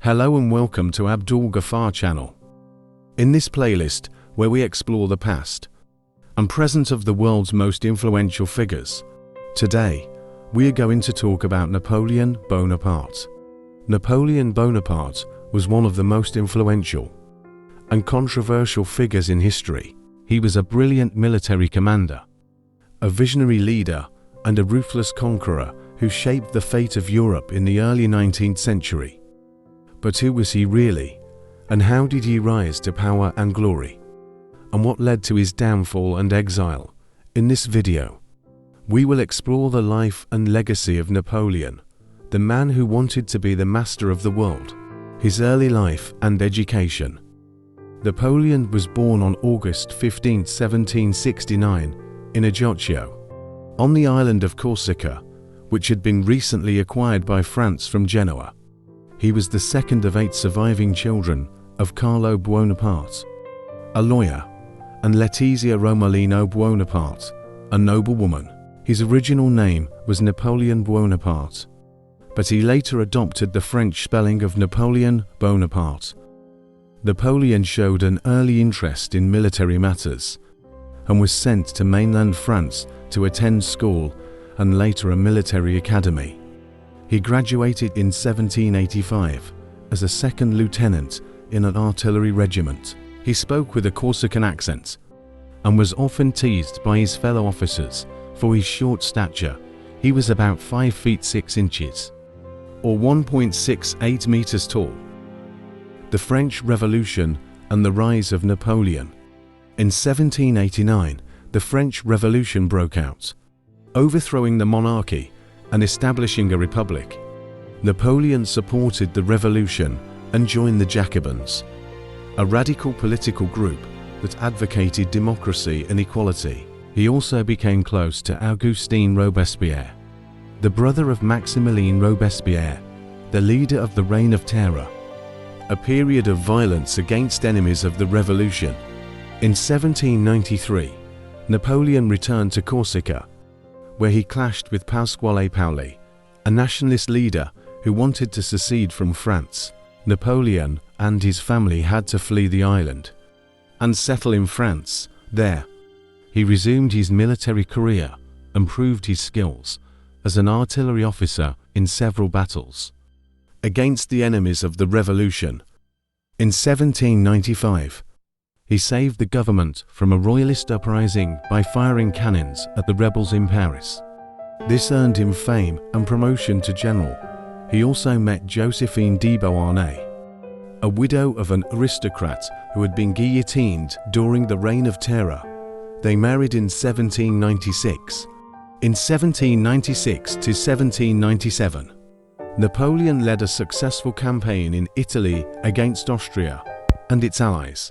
Hello and welcome to Abdul Ghaffar channel. In this playlist, where we explore the past and present of the world's most influential figures, today we are going to talk about Napoleon Bonaparte. Napoleon Bonaparte was one of the most influential and controversial figures in history. He was a brilliant military commander, a visionary leader, and a ruthless conqueror who shaped the fate of Europe in the early 19th century. But who was he really, and how did he rise to power and glory? And what led to his downfall and exile? In this video, we will explore the life and legacy of Napoleon, the man who wanted to be the master of the world, his early life and education. Napoleon was born on August 15, 1769, in Ajaccio, on the island of Corsica, which had been recently acquired by France from Genoa. He was the second of 8 surviving children of Carlo Bonaparte, a lawyer, and Letizia Romolino Bonaparte, a noblewoman. His original name was Napoleon Bonaparte, but he later adopted the French spelling of Napoleon Bonaparte. Napoleon showed an early interest in military matters and was sent to mainland France to attend school and later a military academy. He graduated in 1785 as a second lieutenant in an artillery regiment. He spoke with a Corsican accent and was often teased by his fellow officers for his short stature. He was about 5 feet 6 inches, or 1.68 meters tall. The French Revolution and the rise of Napoleon. In 1789, the French Revolution broke out, overthrowing the monarchy and establishing a republic. Napoleon supported the revolution and joined the Jacobins, a radical political group that advocated democracy and equality. He also became close to Augustin Robespierre, the brother of Maximilien Robespierre, the leader of the Reign of Terror, a period of violence against enemies of the revolution. In 1793, Napoleon returned to Corsica, where he clashed with Pasquale Paoli, a nationalist leader who wanted to secede from France. Napoleon and his family had to flee the island and settle in France. There, he resumed his military career and proved his skills as an artillery officer in several battles against the enemies of the revolution. In 1795, he saved the government from a royalist uprising by firing cannons at the rebels in Paris. This earned him fame and promotion to general. He also met Josephine de Beauharnais, a widow of an aristocrat who had been guillotined during the Reign of Terror. They married in 1796. In 1796 to 1797, Napoleon led a successful campaign in Italy against Austria and its allies,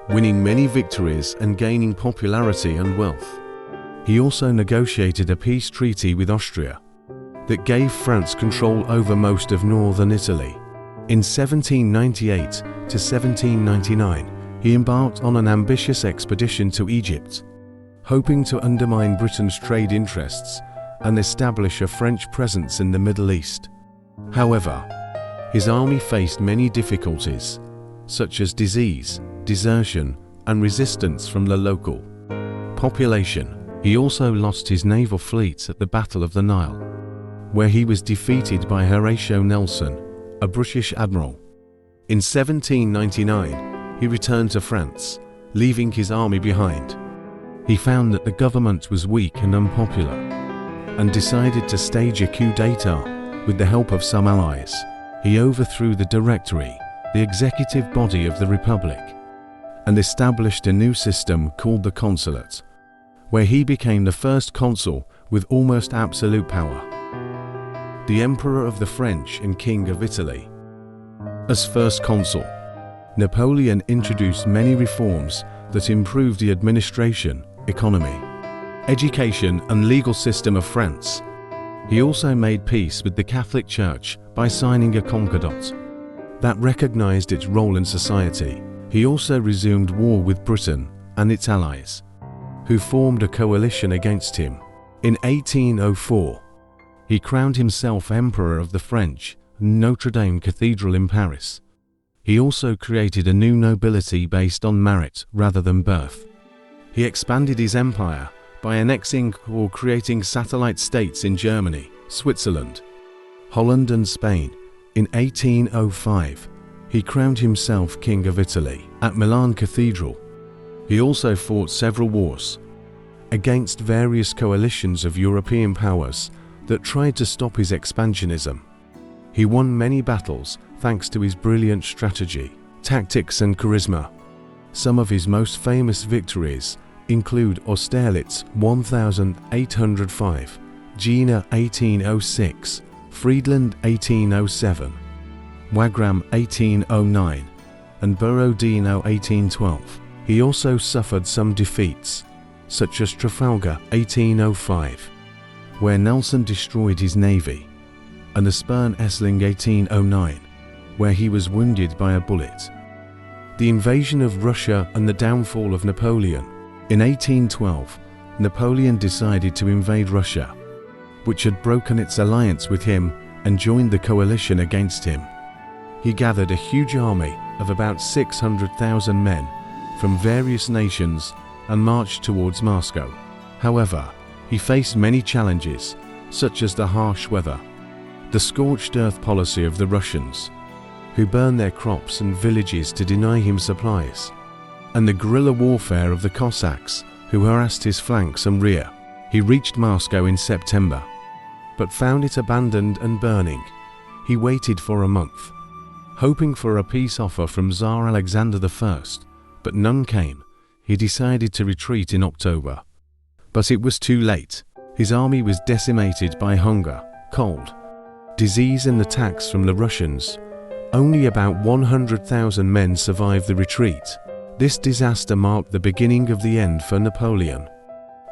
winning many victories and gaining popularity and wealth. He also negotiated a peace treaty with Austria that gave France control over most of northern Italy. In 1798 to 1799, he embarked on an ambitious expedition to Egypt, hoping to undermine Britain's trade interests and establish a French presence in the Middle East. However, his army faced many difficulties, such as disease, desertion, and resistance from the local population. He also lost his naval fleet at the Battle of the Nile, where he was defeated by Horatio Nelson, a British admiral. In 1799, he returned to France, leaving his army behind. He found that the government was weak and unpopular, and decided to stage a coup d'état with the help of some allies. He overthrew the Directory, the executive body of the Republic, and established a new system called the Consulate, where he became the first consul with almost absolute power, the Emperor of the French and King of Italy. As first consul, Napoleon introduced many reforms that improved the administration, economy, education, and legal system of France. He also made peace with the Catholic Church by signing a concordat that recognized its role in society. He also resumed war with Britain and its allies, who formed a coalition against him. In 1804, he crowned himself Emperor of the French Notre Dame Cathedral in Paris. He also created a new nobility based on merit rather than birth. He expanded his empire by annexing or creating satellite states in Germany, Switzerland, Holland and Spain. In 1805, he crowned himself King of Italy at Milan Cathedral. He also fought several wars against various coalitions of European powers that tried to stop his expansionism. He won many battles thanks to his brilliant strategy, tactics and charisma. Some of his most famous victories include Austerlitz 1805, Jena 1806, Friedland 1807, Wagram 1809, and Borodino 1812. He also suffered some defeats, such as Trafalgar 1805, where Nelson destroyed his navy, and Aspern Essling 1809, where he was wounded by a bullet. The invasion of Russia and the downfall of Napoleon. In 1812, Napoleon decided to invade Russia, which had broken its alliance with him and joined the coalition against him. He gathered a huge army of about 600,000 men from various nations and marched towards Moscow. However, he faced many challenges, such as the harsh weather, the scorched earth policy of the Russians, who burned their crops and villages to deny him supplies, and the guerrilla warfare of the Cossacks, who harassed his flanks and rear. He reached Moscow in September, but found it abandoned and burning. He waited for a month, hoping for a peace offer from Tsar Alexander I, but none came. He decided to retreat in October. But it was too late. His army was decimated by hunger, cold, disease and attacks from the Russians. Only about 100,000 men survived the retreat. This disaster marked the beginning of the end for Napoleon.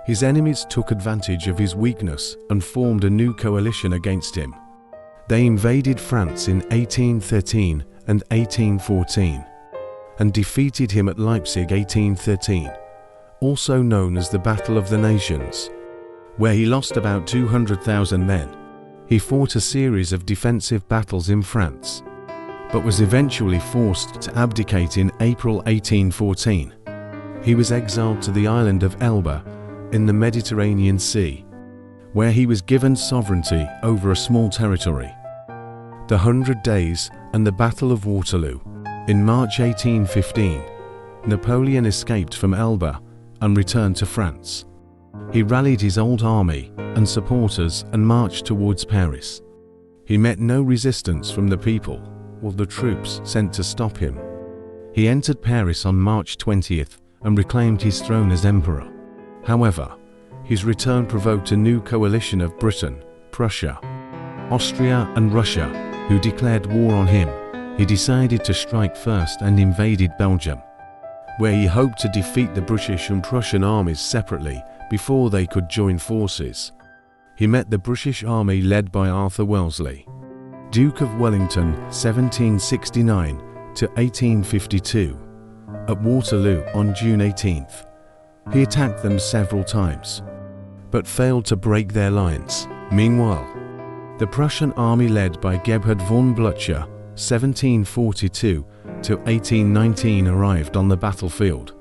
His enemies took advantage of his weakness and formed a new coalition against him. They invaded France in 1813 and 1814 and defeated him at Leipzig 1813, also known as the Battle of the Nations, where he lost about 200,000 men. He fought a series of defensive battles in France, but was eventually forced to abdicate in April 1814. He was exiled to the island of Elba in the Mediterranean Sea, where he was given sovereignty over a small territory. The 100 Days and the Battle of Waterloo. In March 1815, Napoleon escaped from Elba and returned to France. He rallied his old army and supporters and marched towards Paris. He met no resistance from the people or the troops sent to stop him. He entered Paris on March 20th and reclaimed his throne as emperor. However, his return provoked a new coalition of Britain, Prussia, Austria and Russia, who declared war on him. He decided to strike first and invaded Belgium, where he hoped to defeat the British and Prussian armies separately before they could join forces. He met the British army led by Arthur Wellesley, Duke of Wellington 1769 to 1852, at Waterloo on June 18th. He attacked them several times, but failed to break their lines. Meanwhile, the Prussian army led by Gebhard von Blücher 1742 to 1819 arrived on the battlefield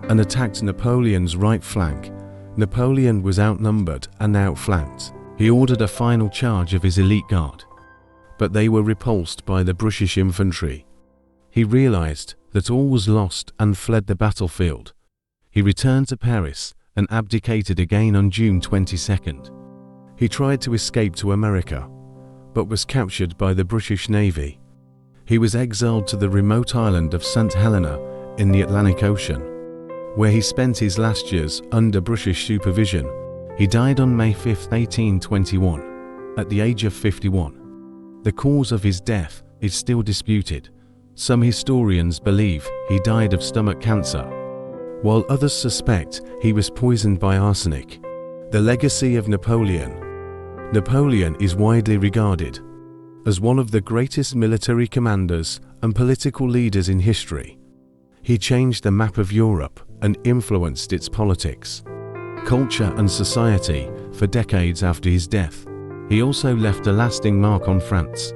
and attacked Napoleon's right flank. Napoleon was outnumbered and outflanked. He ordered a final charge of his elite guard, but they were repulsed by the British infantry. He realized that all was lost and fled the battlefield. He returned to Paris and abdicated again on June 22nd. He tried to escape to America, but was captured by the British Navy. He was exiled to the remote island of St. Helena in the Atlantic Ocean, where he spent his last years under British supervision. He died on May 5, 1821, at the age of 51. The cause of his death is still disputed. Some historians believe he died of stomach cancer, while others suspect he was poisoned by arsenic. The legacy of Napoleon. Napoleon is widely regarded as one of the greatest military commanders and political leaders in history. He changed the map of Europe and influenced its politics, culture and society for decades after his death. He also left a lasting mark on France.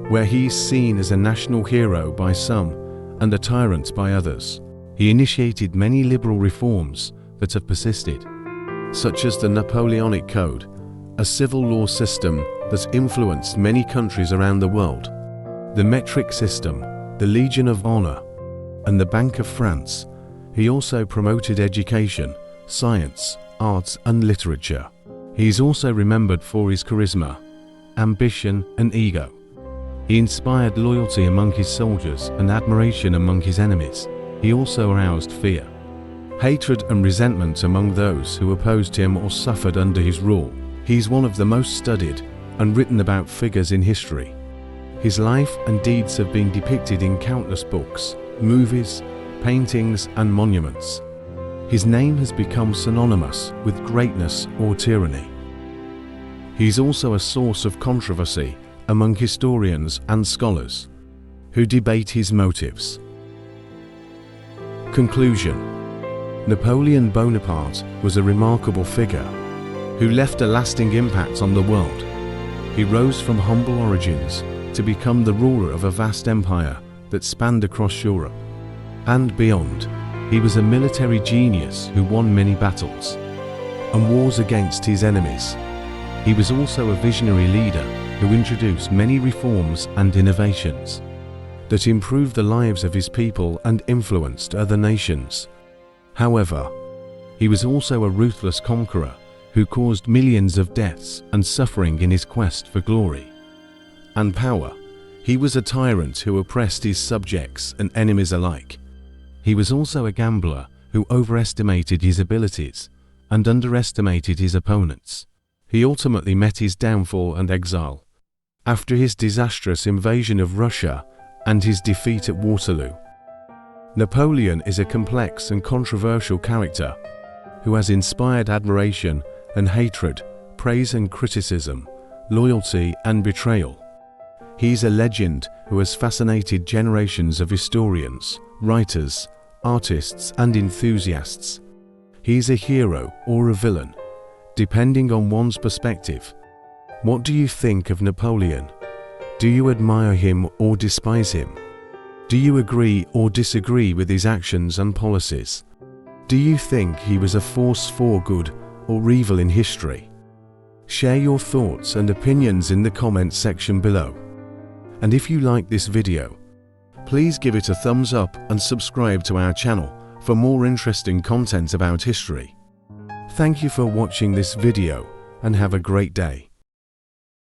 where he is seen as a national hero by some and a tyrant by others. He initiated many liberal reforms that have persisted, such as the Napoleonic Code, a civil law system that influenced many countries around the world, the metric system, the Legion of Honor, and the Bank of France. He also promoted education, science, arts, and literature. He is also remembered for his charisma, ambition, and ego. He inspired loyalty among his soldiers and admiration among his enemies. He also aroused fear, hatred, and resentment among those who opposed him or suffered under his rule. He is one of the most studied and written about figures in history. His life and deeds have been depicted in countless books, movies, paintings, and monuments. His name has become synonymous with greatness or tyranny. He is also a source of controversy among historians and scholars who debate his motives. Conclusion: Napoleon Bonaparte was a remarkable figure who left a lasting impact on the world. He rose from humble origins to become the ruler of a vast empire that spanned across Europe and beyond. He was a military genius who won many battles and wars against his enemies. He was also a visionary leader who introduced many reforms and innovations that improved the lives of his people and influenced other nations. However, he was also a ruthless conqueror who caused millions of deaths and suffering in his quest for glory and power. He was a tyrant who oppressed his subjects and enemies alike. He was also a gambler who overestimated his abilities and underestimated his opponents. He ultimately met his downfall and exile after his disastrous invasion of Russia and his defeat at Waterloo. Napoleon is a complex and controversial character who has inspired admiration and hatred, praise and criticism, loyalty and betrayal. He is a legend who has fascinated generations of historians, writers, artists and enthusiasts. He is a hero or a villain, depending on one's perspective. What do you think of Napoleon? Do you admire him or despise him? Do you agree or disagree with his actions and policies? Do you think he was a force for good or evil in history? Share your thoughts and opinions in the comments section below. And if you like this video, please give it a thumbs up and subscribe to our channel for more interesting content about history. Thank you for watching this video and have a great day.